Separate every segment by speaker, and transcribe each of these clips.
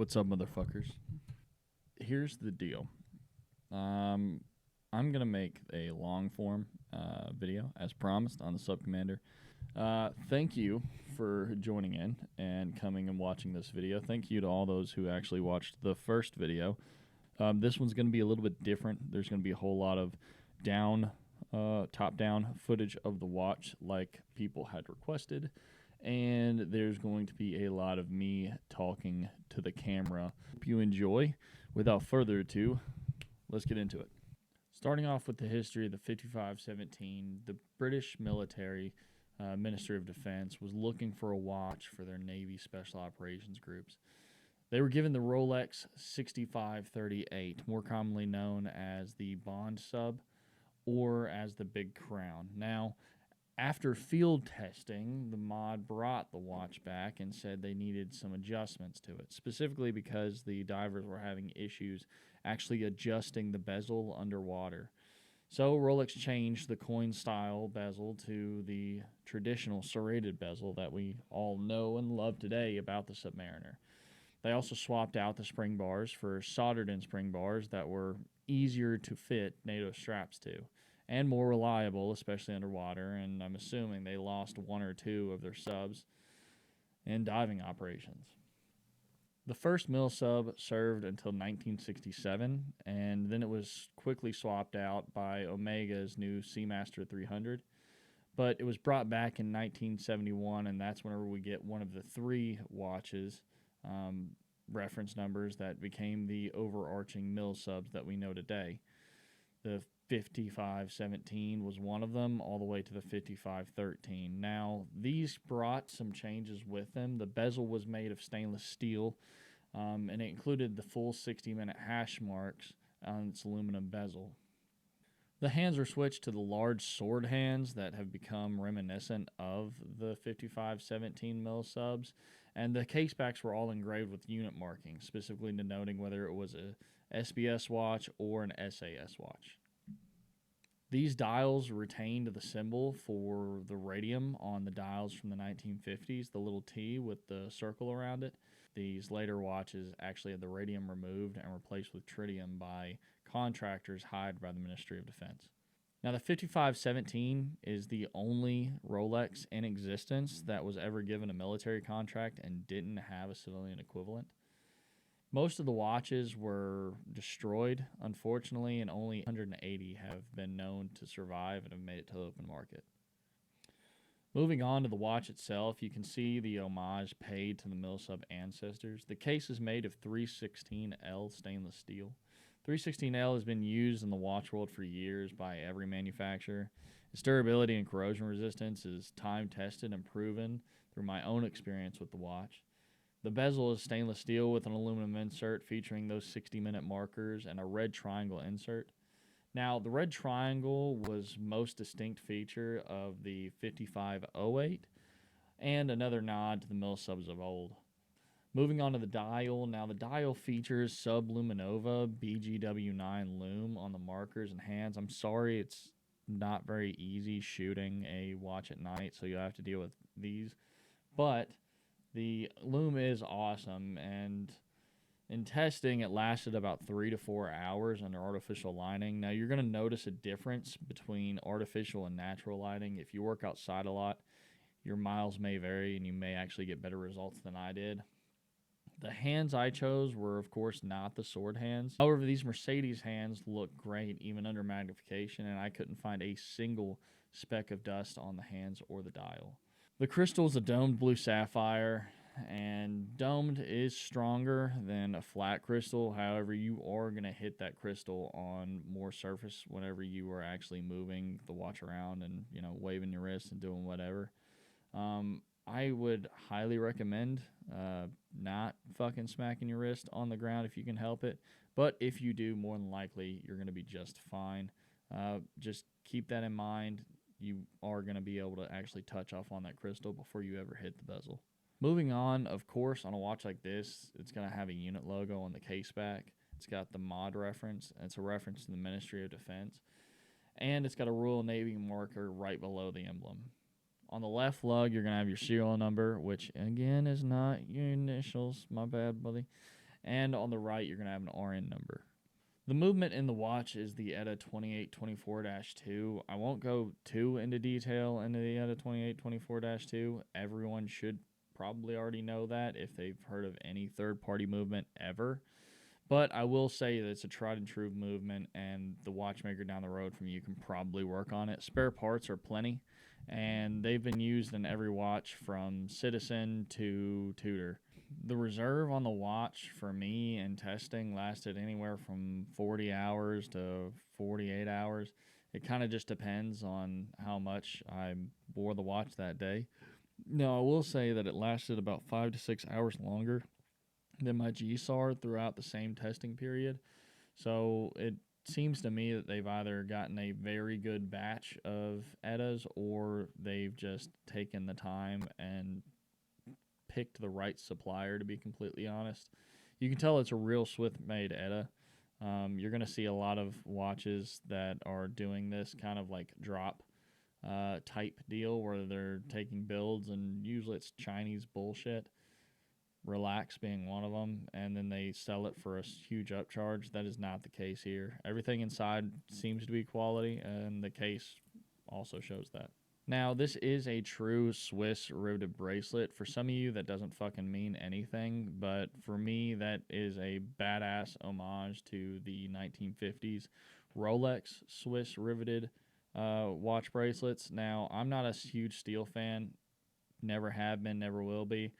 Speaker 1: What's up, motherfuckers? Here's the deal. I'm gonna make a long form video as promised on the Subcommander. Thank you for joining in and coming and watching this video. Thank you to all those who actually watched the first video. This one's going to be a little bit different. There's going to be a whole lot of top-down footage of the watch like people had requested. And there's going to be a lot of me talking to the camera. Hope you enjoy. Without further ado, let's get into it. Starting off with the history of the 5517, the British military Ministry of Defense was looking for a watch for their Navy Special Operations groups. They were given the Rolex 6538, more commonly known as the Bond Sub or as the Big Crown. Now, after field testing, the mod brought the watch back and said they needed some adjustments to it, specifically because the divers were having issues actually adjusting the bezel underwater. So Rolex changed the coin-style bezel to the traditional serrated bezel that we all know and love today about the Submariner. They also swapped out the spring bars for soldered-in spring bars that were easier to fit NATO straps to and more reliable, especially underwater, and I'm assuming they lost one or two of their subs in diving operations. The first mil sub served until 1967, and then it was quickly swapped out by Omega's new Seamaster 300. But it was brought back in 1971, and that's whenever we get one of the three watches, reference numbers that became the overarching mil subs that we know today. The 5517 was one of them, all the way to the 5513. Now, these brought some changes with them. The bezel was made of stainless steel, and it included the full 60-minute hash marks on its aluminum bezel. The hands were switched to the large sword hands that have become reminiscent of the 5517 mil subs, and the casebacks were all engraved with unit markings, specifically denoting whether it was a SBS watch or an SAS watch. These dials retained the symbol for the radium on the dials from the 1950s, the little T with the circle around it. These later watches actually had the radium removed and replaced with tritium by contractors hired by the Ministry of Defense. Now, the 5517 is the only Rolex in existence that was ever given a military contract and didn't have a civilian equivalent. Most of the watches were destroyed, unfortunately, and only 180 have been known to survive and have made it to the open market. Moving on to the watch itself, you can see the homage paid to the Milsub ancestors. The case is made of 316L stainless steel. 316L has been used in the watch world for years by every manufacturer. Its durability and corrosion resistance is time-tested and proven through my own experience with the watch. The bezel is stainless steel with an aluminum insert featuring those 60-minute markers and a red triangle insert. Now, the red triangle was most distinct feature of the 5508 and another nod to the mil subs of old. Moving on to the dial. Now, the dial features Subluminova BGW9 lume on the markers and hands. I'm sorry, it's not very easy shooting a watch at night, so you'll have to deal with these. But the lume is awesome, and in testing, it lasted about 3 to 4 hours under artificial lighting. Now, you're going to notice a difference between artificial and natural lighting. If you work outside a lot, your miles may vary, and you may actually get better results than I did. The hands I chose were, of course, not the sword hands. However, these Mercedes hands look great, even under magnification, and I couldn't find a single speck of dust on the hands or the dial. The crystal is a domed blue sapphire, and domed is stronger than a flat crystal. However, you are going to hit that crystal on more surface whenever you are actually moving the watch around and, waving your wrist and doing whatever. I would highly recommend not fucking smacking your wrist on the ground if you can help it. But if you do, more than likely, you're going to be just fine. Just keep that in mind. You are going to be able to actually touch off on that crystal before you ever hit the bezel. Moving on, of course, on a watch like this, it's going to have a unit logo on the case back. It's got the mod reference. It's a reference to the Ministry of Defense. And it's got a Royal Navy marker right below the emblem. On the left lug, you're going to have your serial number, which, again, is not your initials. My bad, buddy. and on the right you're going to have an RN number. The movement in the watch is the ETA 2824-2. I won't go too into detail into the ETA 2824-2. Everyone should probably already know that if they've heard of any third-party movement ever. But I will say that it's a tried and true movement, and the watchmaker down the road from you can probably work on it. Spare parts are plenty, and they've been used in every watch from Citizen to Tudor. The reserve on the watch for me in testing lasted anywhere from 40 hours to 48 hours. It kind of just depends on how much I wore the watch that day. Now, I will say that it lasted about 5 to 6 hours longer than my GSAR throughout the same testing period. So it seems to me that they've either gotten a very good batch of ETAs or they've just taken the time and picked the right supplier, to be completely honest. You can tell it's a real Swift-made ETA. You're going to see a lot of watches that are doing this kind of like drop type deal where they're taking builds, and usually it's Chinese bullshit. Relax being one of them, and then they sell it for a huge upcharge. That is not the case here. Everything inside seems to be quality, and the case also shows that. Now, this is a true Swiss riveted bracelet. For some of you, that doesn't fucking mean anything, but for me, that is a badass homage to the 1950s Rolex Swiss riveted watch bracelets. Now, I'm not a huge steel fan. Never have been, never will be.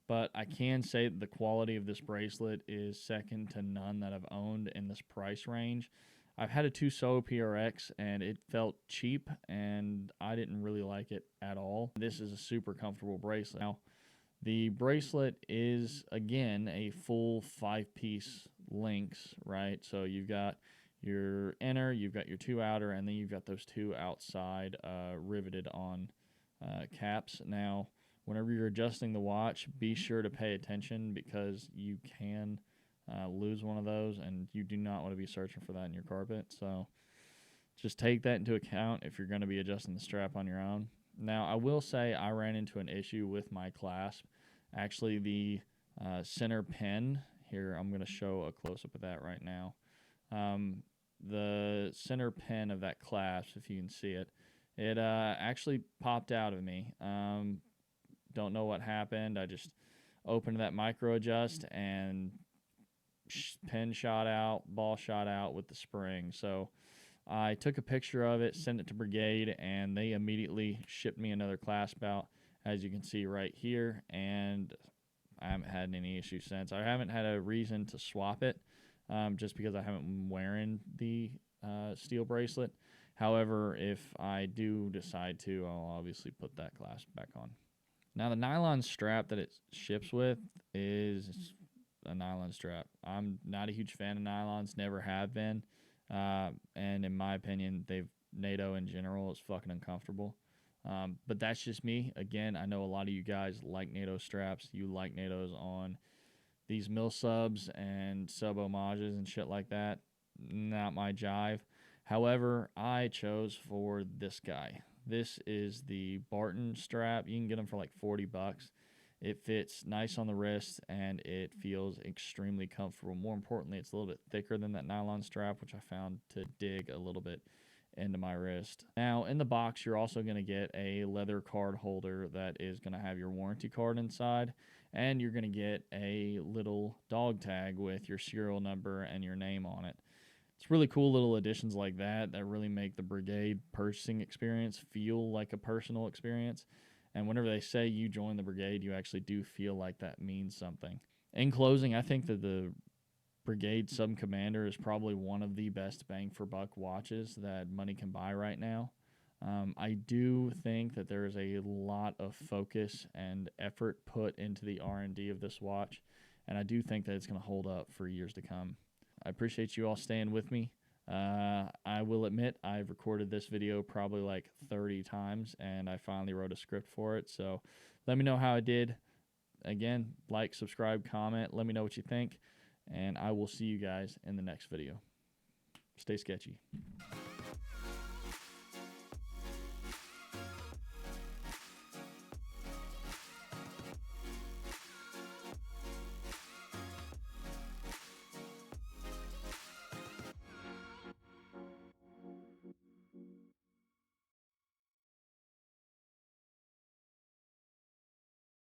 Speaker 1: But I can say that the quality of this bracelet is second to none that I've owned in this price range. I've had a Tissot PRX, and it felt cheap, and I didn't really like it at all. This is a super comfortable bracelet. Now, the bracelet is, again, a full 5-piece links, right? So you've got your inner, you've got your 2 outer, and then you've got those 2 outside riveted on caps. Now, whenever you're adjusting the watch, be sure to pay attention because you can lose one of those, and you do not want to be searching for that in your carpet. So just take that into account if you're going to be adjusting the strap on your own. Now, I will say I ran into an issue with my clasp. Actually, the center pin, here I'm going to show a close-up of that right now. The center pin of that clasp, if you can see it, it actually popped out of me. Don't know what happened. I just opened that micro adjust and pin shot out, ball shot out with the spring. So I took a picture of it, sent it to Brigade, and they immediately shipped me another clasp out, as you can see right here, and I haven't had any issues since. I haven't had a reason to swap it just because I haven't been wearing the steel bracelet. However, if I do decide to, I'll obviously put that clasp back on. Now, the nylon strap that it ships with is a nylon strap. I'm not a huge fan of nylons, never have been. And in my opinion, NATO in general is fucking uncomfortable. But that's just me. Again, I know a lot of you guys like NATO straps. You like NATOs on these mil subs and sub homages and shit like that. Not my jive. However, I chose for this guy. This is the Barton strap. You can get them for like $40. It fits nice on the wrist, and it feels extremely comfortable. More importantly, it's a little bit thicker than that nylon strap, which I found to dig a little bit into my wrist. Now, in the box, you're also going to get a leather card holder that is going to have your warranty card inside, and you're going to get a little dog tag with your serial number and your name on it. It's really cool little additions like that that really make the Brigade purchasing experience feel like a personal experience. And whenever they say you join the Brigade, you actually do feel like that means something. In closing, I think that the Brigade Subcommander is probably one of the best bang-for-buck watches that money can buy right now. I do think that there is a lot of focus and effort put into the R&D of this watch, and I do think that it's going to hold up for years to come. I appreciate you all staying with me. I will admit I've recorded this video probably like 30 times, and I finally wrote a script for it. So let me know how I did. Again, like, subscribe, comment. Let me know what you think, and I will see you guys in the next video. Stay sketchy.